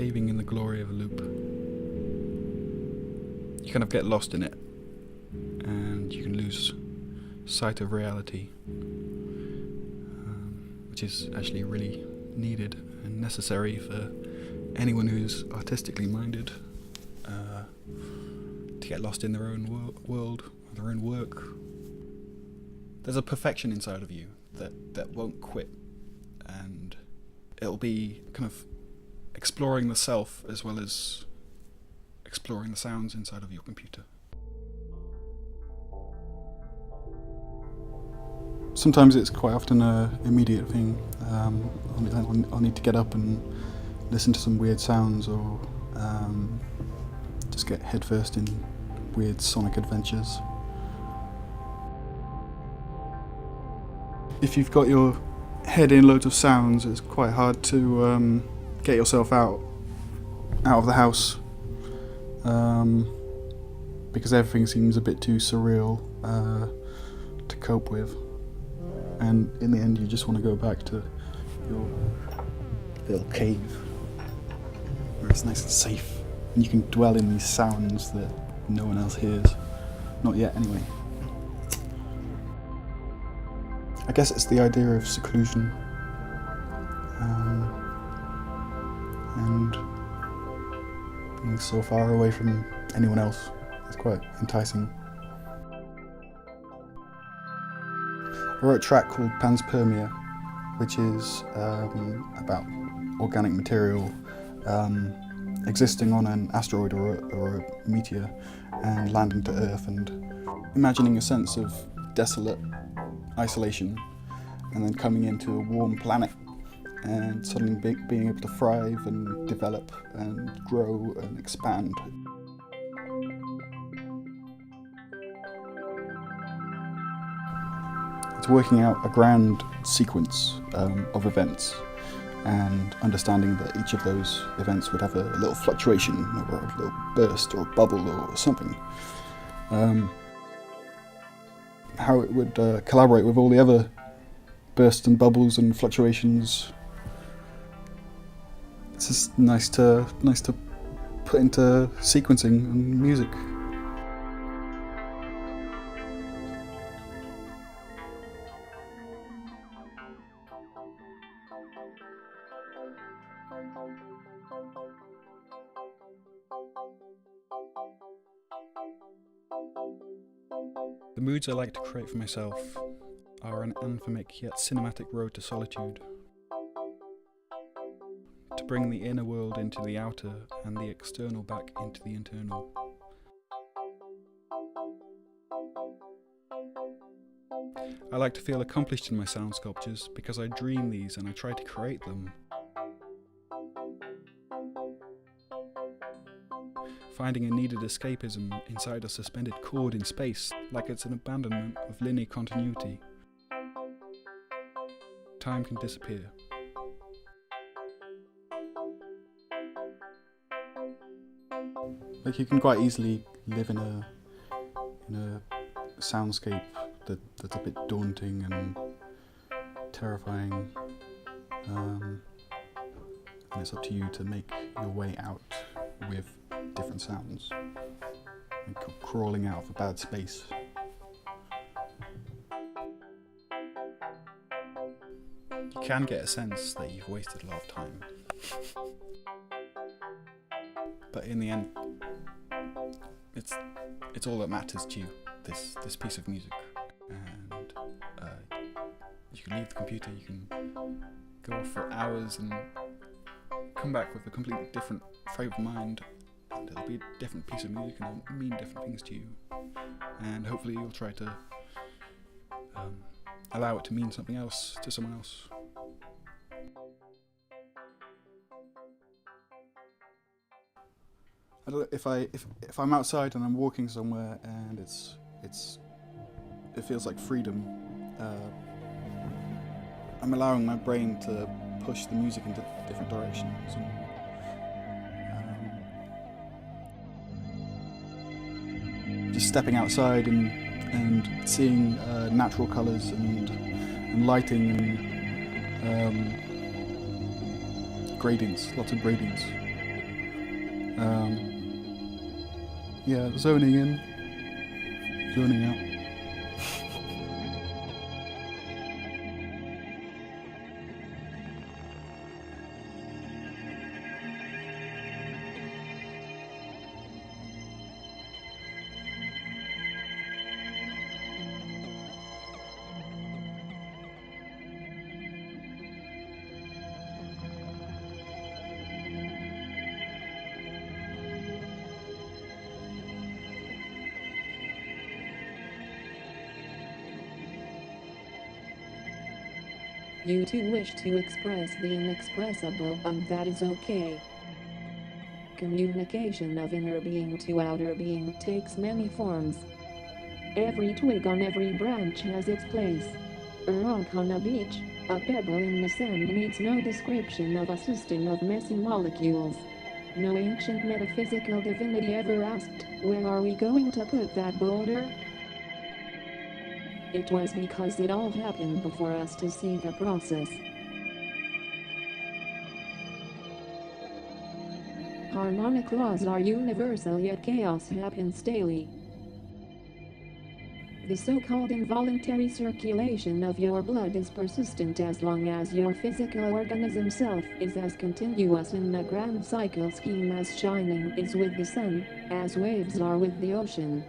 slaving in the glory of a loop. You kind of get lost in it, and you can lose sight of reality, which is actually really needed and necessary for anyone who's artistically minded, to get lost in their own world, or their own work. There's a perfection inside of you that won't quit, and it'll be kind of exploring the self as well as exploring the sounds inside of your computer. Sometimes it's quite often an immediate thing. I'll need to get up and listen to some weird sounds, or just get headfirst in weird sonic adventures. If you've got your head in loads of sounds, it's quite hard to get yourself out of the house, because everything seems a bit too surreal to cope with, and in the end you just want to go back to your little cave where it's nice and safe and you can dwell in these sounds that no one else hears. Not yet, anyway. I guess it's the idea of seclusion, and being so far away from anyone else is quite enticing. I wrote a track called Panspermia, which is about organic material existing on an asteroid or a meteor and landing to Earth, and imagining a sense of desolate isolation and then coming into a warm planet and suddenly being able to thrive and develop and grow and expand. It's working out a grand sequence of events and understanding that each of those events would have a little fluctuation or a little burst or a bubble or something. How it would collaborate with all the other bursts and bubbles and fluctuations. It's just nice to put into sequencing and music. The moods I like to create for myself are an anthemic yet cinematic road to solitude. To bring the inner world into the outer and the external back into the internal. I like to feel accomplished in my sound sculptures because I dream these and I try to create them. Finding a needed escapism inside a suspended chord in space, like it's an abandonment of linear continuity. Time can disappear. Like, you can quite easily live in a soundscape that's a bit daunting and terrifying, and it's up to you to make your way out with different sounds, and crawling out of a bad space. You can get a sense that you've wasted a lot of time, but in the end, it's all that matters to you. This piece of music, and you can leave the computer. You can go off for hours and come back with a completely different frame of mind. And it'll be a different piece of music and it'll mean different things to you, and hopefully you'll try to allow it to mean something else to someone else. I don't know, if I'm outside and I'm walking somewhere and it feels like freedom, I'm allowing my brain to push the music into different directions, and just stepping outside and seeing natural colours and lighting and gradients, lots of gradients. Yeah, zoning in, zoning out. You too wish to express the inexpressible, and that is okay. Communication of inner being to outer being takes many forms. Every twig on every branch has its place. A rock on a beach, a pebble in the sand needs no description of a system of messy molecules. No ancient metaphysical divinity ever asked, where are we going to put that boulder? It was because it all happened before us to see the process. Harmonic laws are universal, yet chaos happens daily. The so-called involuntary circulation of your blood is persistent as long as your physical organism self is as continuous in the grand cycle scheme as shining is with the sun, as waves are with the ocean.